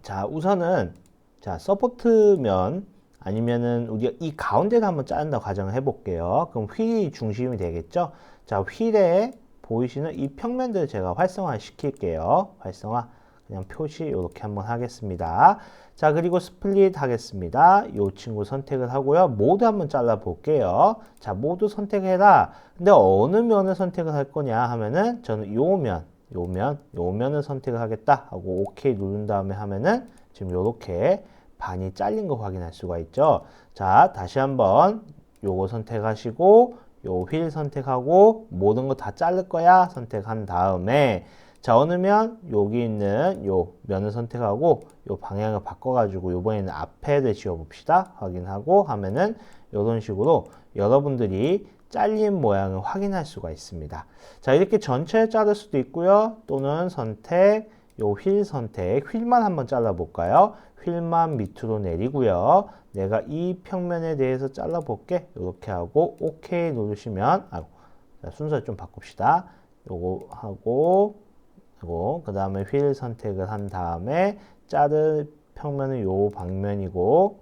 자, 우선은, 자, 서포트면, 아니면은, 우리가 이 가운데를 한번 자른다 가정을 해볼게요. 그럼 휠이 중심이 되겠죠? 자, 휠에 보이시는 이 평면들을 제가 활성화 시킬게요. 활성화. 그냥 표시 이렇게 한번 하겠습니다. 자, 그리고 스플릿 하겠습니다. 이 친구 선택을 하고요. 모두 한번 잘라 볼게요. 자, 모두 선택해라. 근데 어느 면을 선택을 할 거냐 하면은, 저는 요 면을 선택을 하겠다 하고 OK 누른 다음에 하면은 지금 요렇게 반이 잘린 거 확인할 수가 있죠. 자, 다시 한번 요거 선택하시고 요 휠 선택하고 모든 거 다 자를 거야 선택한 다음에 자, 어느 면 여기 있는 요 면을 선택하고 요 방향을 바꿔 가지고 요번에는 앞에를 지워 봅시다. 확인하고 하면은 요런 식으로 여러분들이 잘린 모양을 확인할 수가 있습니다. 자, 이렇게 전체 자를 수도 있고요. 또는 선택, 요 휠 선택, 휠만 한번 잘라 볼까요? 휠만 밑으로 내리고요. 내가 이 평면에 대해서 잘라 볼게. 이렇게 하고 OK 누르시면 자, 순서 좀 바꿉시다. 요거 하고 그 다음에 휠 선택을 한 다음에 자를 평면은 요 방면이고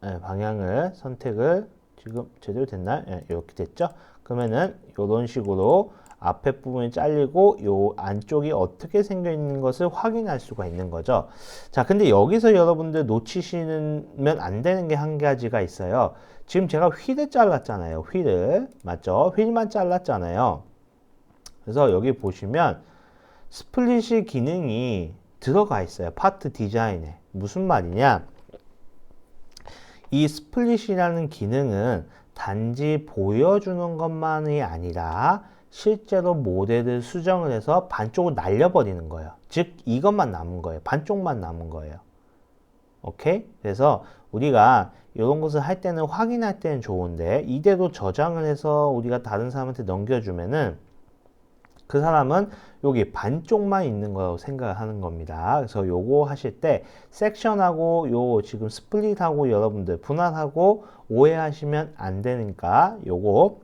방향을 선택을 지금 제대로 됐나요? 예, 이렇게 됐죠? 그러면은 이런 식으로 앞에 부분이 잘리고 요 안쪽이 어떻게 생겨 있는 것을 확인할 수가 있는 거죠. 자, 근데 여기서 여러분들 놓치시면 안 되는 게 한 가지가 있어요. 지금 제가 휠을 잘랐잖아요. 휠을. 맞죠? 휠만 잘랐잖아요. 그래서 여기 보시면 스플릿이 기능이 들어가 있어요. 파트 디자인에. 무슨 말이냐? 이 스플릿이라는 기능은 단지 보여주는 것만이 아니라 실제로 모델을 수정을 해서 반쪽을 날려버리는 거예요. 즉 이것만 남은 거예요. 반쪽만 남은 거예요. 오케이? 그래서 우리가 이런 것을 할 때는 확인할 때는 좋은데 이대로 저장을 해서 우리가 다른 사람한테 넘겨주면은 그 사람은 여기 반쪽만 있는 거라고 생각을 하는 겁니다. 그래서 요거 하실 때 섹션하고 요 지금 스플릿하고 여러분들 분할하고 오해하시면 안 되니까 요거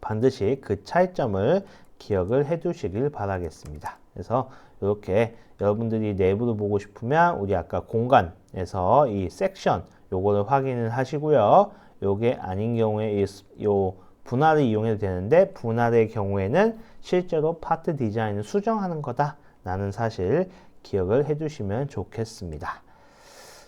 반드시 그 차이점을 기억을 해 두시길 바라겠습니다. 그래서 이렇게 여러분들이 내부를 보고 싶으면 우리 아까 공간에서 이 섹션 요거를 확인을 하시고요. 요게 아닌 경우에 요 분할을 이용해도 되는데 분할의 경우에는 실제로 파트 디자인을 수정하는 거다 라는 사실 기억을 해 두시면 좋겠습니다.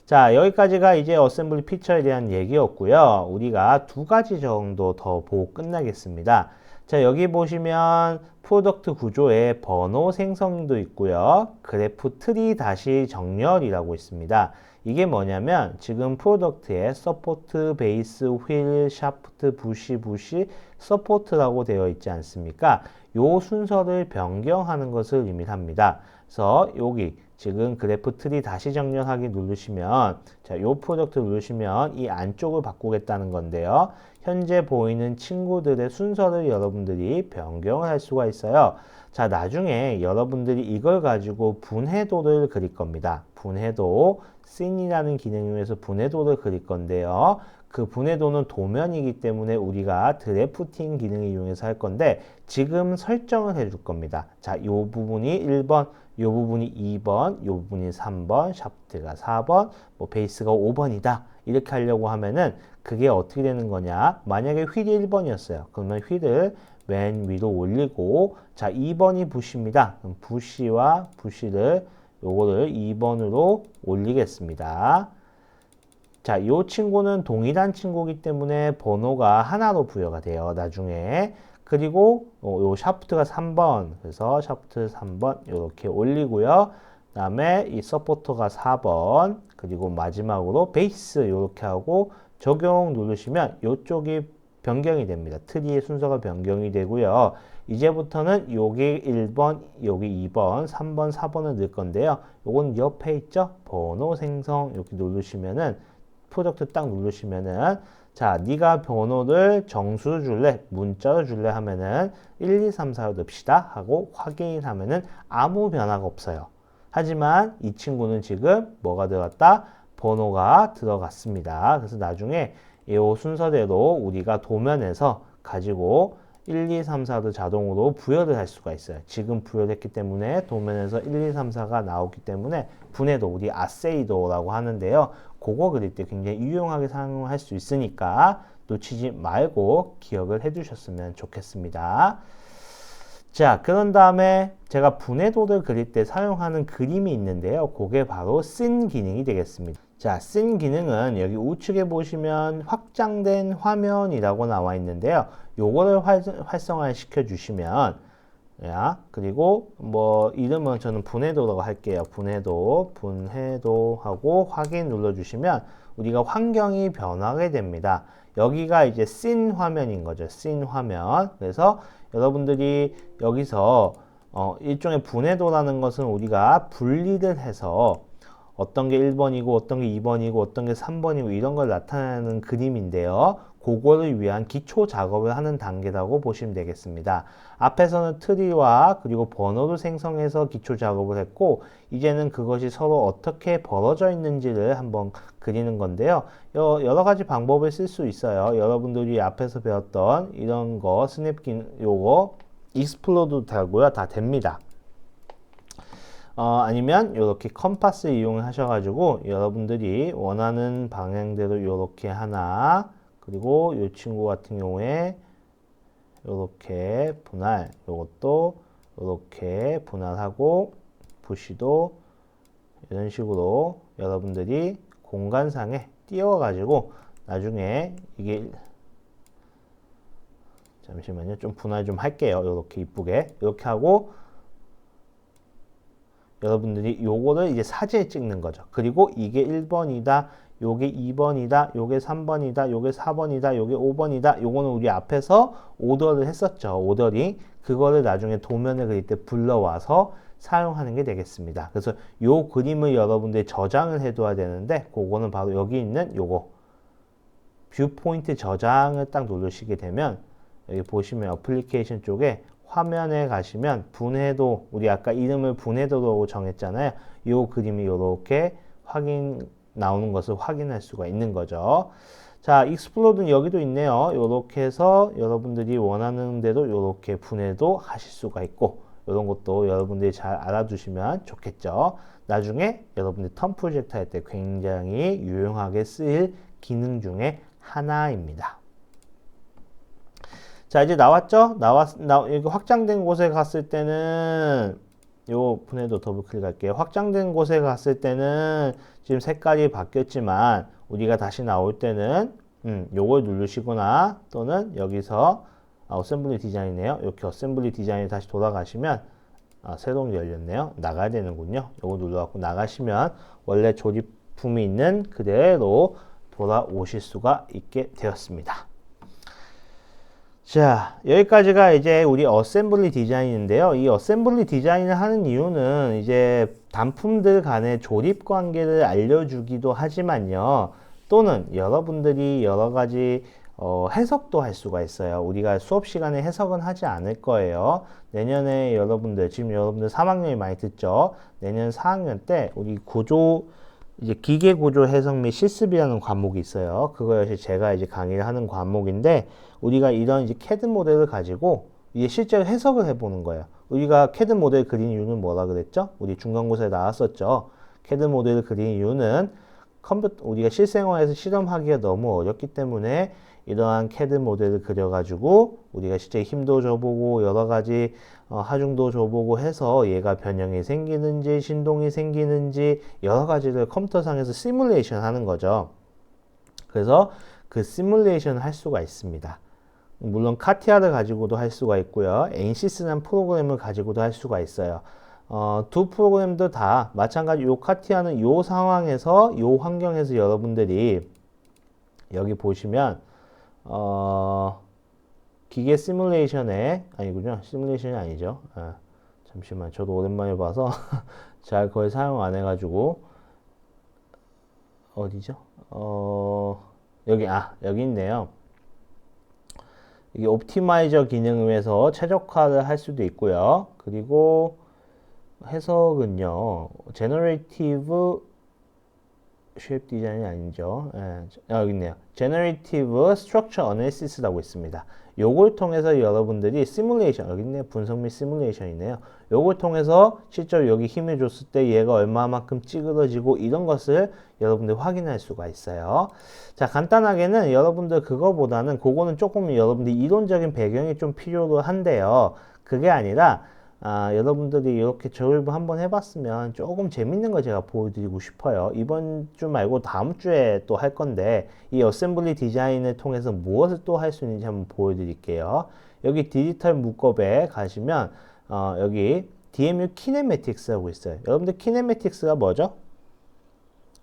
자, 여기까지가 이제 어셈블리 피처에 대한 얘기였고요. 우리가 두 가지 정도 더 보고 끝나겠습니다. 자, 여기 보시면 프로덕트 구조에 번호 생성도 있고요. 그래프 트리 다시 정렬이라고 있습니다. 이게 뭐냐면 지금 프로덕트에 서포트, 베이스, 휠, 샤프트, 부시, 서포트라고 되어 있지 않습니까? 요 순서를 변경하는 것을 의미합니다. 그래서 여기 지금 그래프 트리 다시 정렬하기 누르시면 자, 요 프로덕트 누르시면 이 안쪽을 바꾸겠다는 건데요. 현재 보이는 친구들의 순서를 여러분들이 변경을 할 수가 있어요. 자, 나중에 여러분들이 이걸 가지고 분해도를 그릴 겁니다. 분해도, 씬이라는 기능을 이용해서 분해도를 그릴 건데요. 그 분해도는 도면이기 때문에 우리가 드래프팅 기능을 이용해서 할 건데 지금 설정을 해줄 겁니다. 자, 이 부분이 1번, 이 부분이 2번, 이 부분이 3번, 샤프트가 4번, 뭐 베이스가 5번이다. 이렇게 하려고 하면은 그게 어떻게 되는 거냐? 만약에 휠이 1번이었어요. 그러면 휠을 맨 위로 올리고 자, 2번이 부시입니다. 그럼 부시와 부시를 요거를 2번으로 올리겠습니다. 자, 이 친구는 동일한 친구이기 때문에 번호가 하나로 부여가 돼요. 나중에. 그리고 요 샤프트가 3번. 그래서 샤프트 3번 이렇게 올리고요. 그 다음에 이 서포터가 4번. 그리고 마지막으로 베이스 이렇게 하고 적용 누르시면 이쪽이 변경이 됩니다. 트리의 순서가 변경이 되고요. 이제부터는 여기 1번, 여기 2번, 3번, 4번을 넣을 건데요. 요건 옆에 있죠? 번호 생성 이렇게 누르시면은 프로덕트 딱 누르시면은 자, 네가 번호를 정수로 줄래? 문자로 줄래? 하면은 1, 2, 3, 4로 넣읍시다 하고 확인하면은 아무 변화가 없어요. 하지만 이 친구는 지금 뭐가 들어갔다? 번호가 들어갔습니다. 그래서 나중에 이 순서대로 우리가 도면에서 가지고 1, 2, 3, 4도 자동으로 부여를 할 수가 있어요. 지금 부여했기 때문에 도면에서 1, 2, 3, 4가 나오기 때문에 분해도 우리 아세이도라고 하는데요. 그거 그릴 때 굉장히 유용하게 사용할 수 있으니까 놓치지 말고 기억을 해 두셨으면 좋겠습니다. 자, 그런 다음에 제가 분해도를 그릴 때 사용하는 그림이 있는데요. 그게 바로 씬 기능이 되겠습니다. 자, 씬 기능은 여기 우측에 보시면 확장된 화면이라고 나와 있는데요. 요거를 활성화 시켜 주시면 그리고 뭐 이름은 저는 분해도라고 할게요. 분해도 하고 확인 눌러주시면 우리가 환경이 변하게 됩니다. 여기가 이제 씬 화면인 거죠. 씬 화면. 그래서 여러분들이 여기서 일종의 분해도라는 것은 우리가 분리를 해서 어떤 게 1번이고 어떤 게 2번이고 어떤 게 3번이고 이런 걸 나타내는 그림인데요. 그거를 위한 기초 작업을 하는 단계라고 보시면 되겠습니다. 앞에서는 트리와 그리고 번호를 생성해서 기초 작업을 했고 이제는 그것이 서로 어떻게 벌어져 있는지를 한번 그리는 건데요. 여러 가지 방법을 쓸 수 있어요. 여러분들이 앞에서 배웠던 이런 거 스냅킨 요거 익스플로드 되고요. 다 됩니다. 아니면 이렇게 컴파스 이용하셔가지고 여러분들이 원하는 방향대로 이렇게 하나 그리고 이 친구 같은 경우에 요렇게 분할, 요것도 요렇게 분할하고 부시도 이런 식으로 여러분들이 공간상에 띄워가지고 나중에 이게 잠시만요. 좀 분할 좀 할게요. 요렇게 이쁘게 이렇게 하고 여러분들이 요거를 이제 사진에 찍는 거죠. 그리고 이게 1번이다. 요게 2번이다. 요게 3번이다. 요게 4번이다. 요게 5번이다. 요거는 우리 앞에서 오더를 했었죠. 오더링. 그거를 나중에 도면을 그릴 때 불러와서 사용하는 게 되겠습니다. 그래서 요 그림을 여러분들이 저장을 해둬야 되는데 그거는 바로 여기 있는 요거 뷰 포인트 저장을 딱 누르시게 되면 여기 보시면 어플리케이션 쪽에 화면에 가시면 분해도 우리 아까 이름을 분해도라고 정했잖아요. 요 그림이 이렇게 나오는 것을 확인할 수가 있는 거죠. 자, 익스플로드는 여기도 있네요. 이렇게 해서 여러분들이 원하는 대로 이렇게 분해도 하실 수가 있고 이런 것도 여러분들이 잘 알아두시면 좋겠죠. 나중에 여러분들이 턴 프로젝트 할 때 굉장히 유용하게 쓰일 기능 중에 하나입니다. 자, 이제 나왔죠? 여기 확장된 곳에 갔을 때는 요 분해도 더블 클릭할게요. 확장된 곳에 갔을 때는 지금 색깔이 바뀌었지만 우리가 다시 나올 때는 요걸 누르시거나 또는 여기서 어셈블리 디자인이네요. 이렇게 어셈블리 디자인에 다시 돌아가시면 새로운 게 열렸네요. 나가야 되는군요. 요거 눌러갖고 나가시면 원래 조립품이 있는 그대로 돌아오실 수가 있게 되었습니다. 자, 여기까지가 이제 우리 어셈블리 디자인인데요. 이 어셈블리 디자인을 하는 이유는 이제 단품들 간의 조립 관계를 알려주기도 하지만요. 또는 여러분들이 여러 가지 해석도 할 수가 있어요. 우리가 수업 시간에 해석은 하지 않을 거예요. 내년에 지금 여러분들 3학년이 많이 듣죠. 내년 4학년 때 우리 이제 기계 구조 해석 및 실습이라는 과목이 있어요. 그거 역시 제가 이제 강의를 하는 과목인데 우리가 이런 이제 CAD 모델을 가지고 이제 실제로 해석을 해보는 거예요. 우리가 CAD 모델 그린 이유는 뭐라 그랬죠? 우리 중간고사에 나왔었죠. CAD 모델을 그린 이유는 우리가 실생활에서 실험하기가 너무 어렵기 때문에 이러한 CAD 모델을 그려가지고 우리가 실제 힘도 줘보고 여러 가지 하중도 줘보고 해서 얘가 변형이 생기는지 신동이 생기는지 여러 가지를 컴퓨터상에서 시뮬레이션 하는 거죠. 그래서 그 시뮬레이션을 할 수가 있습니다. 물론 카티아를 가지고도 할 수가 있고요. ANSYS라는 프로그램을 가지고도 할 수가 있어요. 두 프로그램도 다 마찬가지 요 카티아는 요 상황에서 요 환경에서 여러분들이 여기 보시면 기계 시뮬레이션에 아니군요. 시뮬레이션이 아니죠. 잠시만 저도 오랜만에 봐서 잘 거의 사용 안 해가지고 어디죠? 여기 있네요. 이게 옵티마이저 기능을 위해서 최적화를 할 수도 있고요. 그리고 해석은요. 제너레이티브 쉐입 디자인이 아니죠. 여기 있네요. Generative Structure Analysis라고 있습니다. 요걸 통해서 여러분들이 시뮬레이션, 여기 있네요. 분석 및 시뮬레이션이네요. 요걸 통해서 실제로 여기 힘을 줬을 때 얘가 얼마만큼 찌그러지고 이런 것을 여러분들 확인할 수가 있어요. 자, 간단하게는 여러분들 그거보다는 그거는 조금 여러분들 이론적인 배경이 좀 필요로 한데요. 그게 아니라 여러분들이 이렇게 조립을 한번 해봤으면 조금 재밌는 거 제가 보여드리고 싶어요. 이번 주 말고 다음 주에 또 할 건데 이 어셈블리 디자인을 통해서 무엇을 또 할 수 있는지 한번 보여드릴게요. 여기 디지털 문법에 가시면 여기 DMU 키네매틱스라고 있어요. 여러분들 키네매틱스가 뭐죠?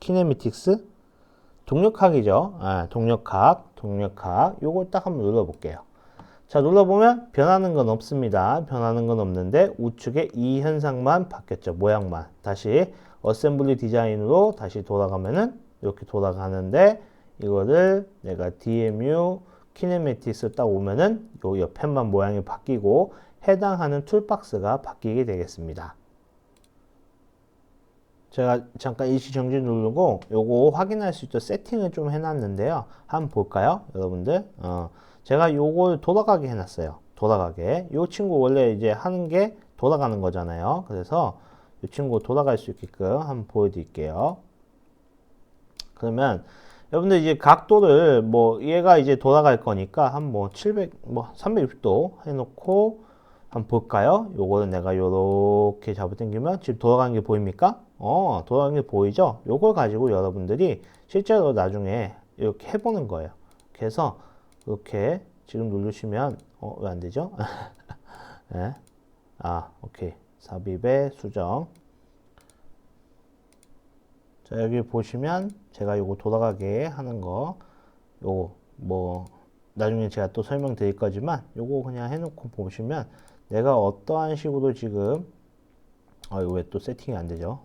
키네매틱스? 동력학이죠. 동력학. 요걸 딱 한번 눌러볼게요. 자, 눌러보면 변하는 건 없습니다. 변하는 건 없는데 우측에 이 현상만 바뀌었죠. 모양만. 다시 어셈블리 디자인으로 다시 돌아가면은 이렇게 돌아가는데 이거를 내가 DMU 키네매틱스 딱 오면은 요 옆에만 모양이 바뀌고 해당하는 툴박스가 바뀌게 되겠습니다. 제가 잠깐 일시정지 누르고 요거 확인할 수 있도록 세팅을 좀 해놨는데요. 한번 볼까요? 여러분들. 제가 요걸 돌아가게 해놨어요. 돌아가게. 요 친구 원래 이제 하는 게 돌아가는 거잖아요. 그래서 이 친구 돌아갈 수 있게끔 한번 보여드릴게요. 그러면 여러분들 이제 각도를 뭐 얘가 이제 돌아갈 거니까 한 뭐 700, 뭐 360도 해놓고 한번 볼까요? 요거는 내가 요렇게 잡아당기면 지금 돌아가는 게 보입니까? 돌아가는 게 보이죠? 요걸 가지고 여러분들이 실제로 나중에 이렇게 해보는 거예요. 그래서 이렇게 지금 누르시면 왜 안 되죠? 네. 오케이. 삽입의 수정. 자, 여기 보시면 제가 요거 돌아가게 하는 거, 요거 뭐 나중에 제가 또 설명드릴 거지만 요거 그냥 해놓고 보시면 내가 어떠한 식으로 지금 이거 왜 또 세팅이 안 되죠?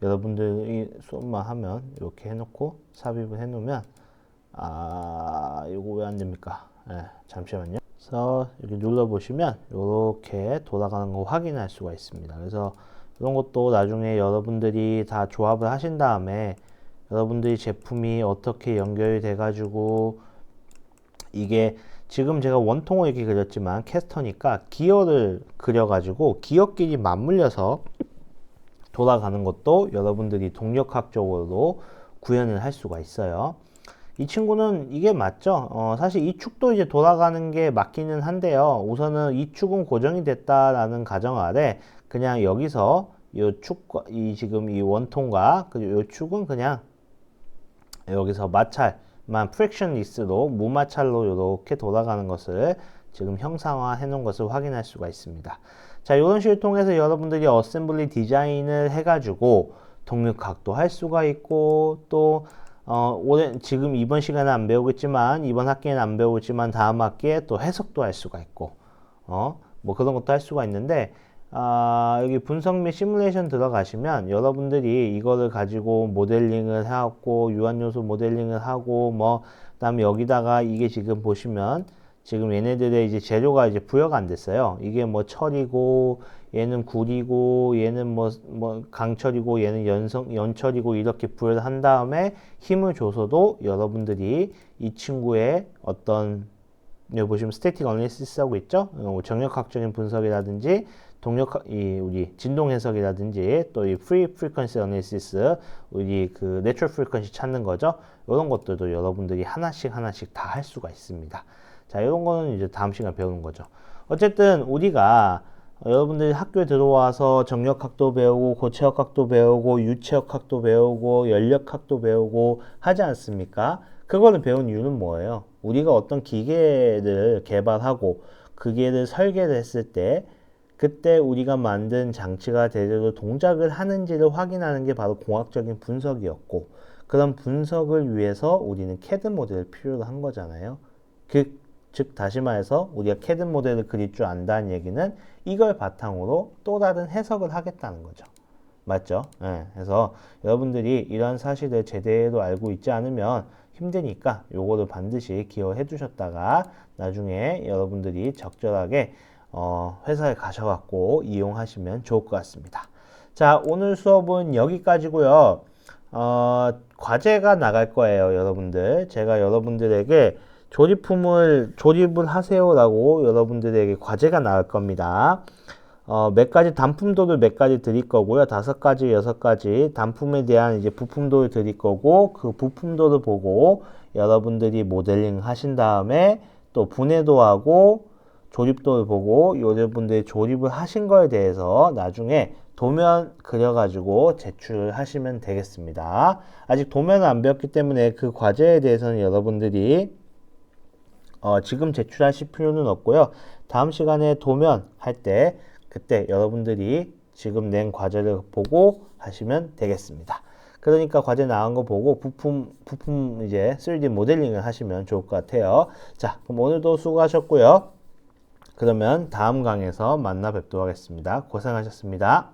여러분들이 손만 하면 이렇게 해놓고 삽입을 해놓으면 이거 왜 안 됩니까? 잠시만요. 그래서 이렇게 눌러보시면 이렇게 돌아가는 거 확인할 수가 있습니다. 그래서 이런 것도 나중에 여러분들이 다 조합을 하신 다음에 여러분들이 제품이 어떻게 연결이 돼 가지고 이게 지금 제가 원통을 이렇게 그렸지만 캐스터니까 기어를 그려 가지고 기어끼리 맞물려서 돌아가는 것도 여러분들이 동력학적으로 구현을 할 수가 있어요. 이 친구는 이게 맞죠? 사실 이 축도 이제 돌아가는 게 맞기는 한데요. 우선은 이 축은 고정이 됐다라는 가정 아래 그냥 여기서 이 축과 이 지금 이 원통과 그리고 이 축은 그냥 여기서 마찰만 프랙션리스로 무마찰로 이렇게 돌아가는 것을 지금 형상화 해 놓은 것을 확인할 수가 있습니다. 자, 이런 식을 통해서 여러분들이 어셈블리 디자인을 해가지고 동력 각도 할 수가 있고 또 지금 이번 시간에 안 배우겠지만 이번 학기에는 안 배우겠지만 다음 학기에 또 해석도 할 수가 있고 뭐 그런 것도 할 수가 있는데 여기 분석 및 시뮬레이션 들어가시면 여러분들이 이거를 가지고 모델링을 하고 유한요소 모델링을 하고 뭐 그다음에 여기다가 이게 지금 보시면 지금 얘네들의 이제 재료가 이제 부여가 안 됐어요. 이게 뭐 철이고 얘는 구리고 얘는 뭐 강철이고 얘는 연철이고 이렇게 부여를 한 다음에 힘을 줘서도 여러분들이 이 친구의 어떤 여기 보시면 스태틱 어널리시스 하고 있죠. 정력학적인 분석이라든지 우리 진동 해석이라든지 또 이 프리 프리퀀시 어널리시스 우리 그 내추럴 프리퀀시 찾는 거죠. 이런 것들도 여러분들이 하나씩 다 할 수가 있습니다. 자, 이런 거는 이제 다음 시간 배우는 거죠. 어쨌든 우리가 여러분들이 학교에 들어와서 정력학도 배우고 고체역학도 배우고 유체역학도 배우고 연력학도 배우고 하지 않습니까? 그거를 배운 이유는 뭐예요? 우리가 어떤 기계를 개발하고 그 기계를 설계를 했을 때 그때 우리가 만든 장치가 제대로 동작을 하는지를 확인하는 게 바로 공학적인 분석이었고 그런 분석을 위해서 우리는 CAD 모델을 필요로 한 거잖아요. 즉 다시 말해서 우리가 CAD 모델을 그릴 줄 안다는 얘기는 이걸 바탕으로 또 다른 해석을 하겠다는 거죠. 맞죠? 그래서 여러분들이 이런 사실을 제대로 알고 있지 않으면 힘드니까 요거를 반드시 기여해 주셨다가 나중에 여러분들이 적절하게 회사에 가셔갖고 이용하시면 좋을 것 같습니다. 자, 오늘 수업은 여기까지고요. 과제가 나갈 거예요, 여러분들. 제가 여러분들에게 조립을 하세요라고 여러분들에게 과제가 나갈 겁니다. 몇 가지 단품도를 몇 가지 드릴 거고요. 5가지, 6가지 단품에 대한 이제 부품도를 드릴 거고 그 부품도를 보고 여러분들이 모델링 하신 다음에 또 분해도하고 조립도를 보고 여러분들이 조립을 하신 거에 대해서 나중에 도면 그려가지고 제출을 하시면 되겠습니다. 아직 도면을 안 배웠기 때문에 그 과제에 대해서는 여러분들이 지금 제출하실 필요는 없고요. 다음 시간에 도면 할 때 그때 여러분들이 지금 낸 과제를 보고 하시면 되겠습니다. 그러니까 과제 나온 거 보고 부품 이제 3D 모델링을 하시면 좋을 것 같아요. 자, 그럼 오늘도 수고하셨고요. 그러면 다음 강에서 만나 뵙도록 하겠습니다. 고생하셨습니다.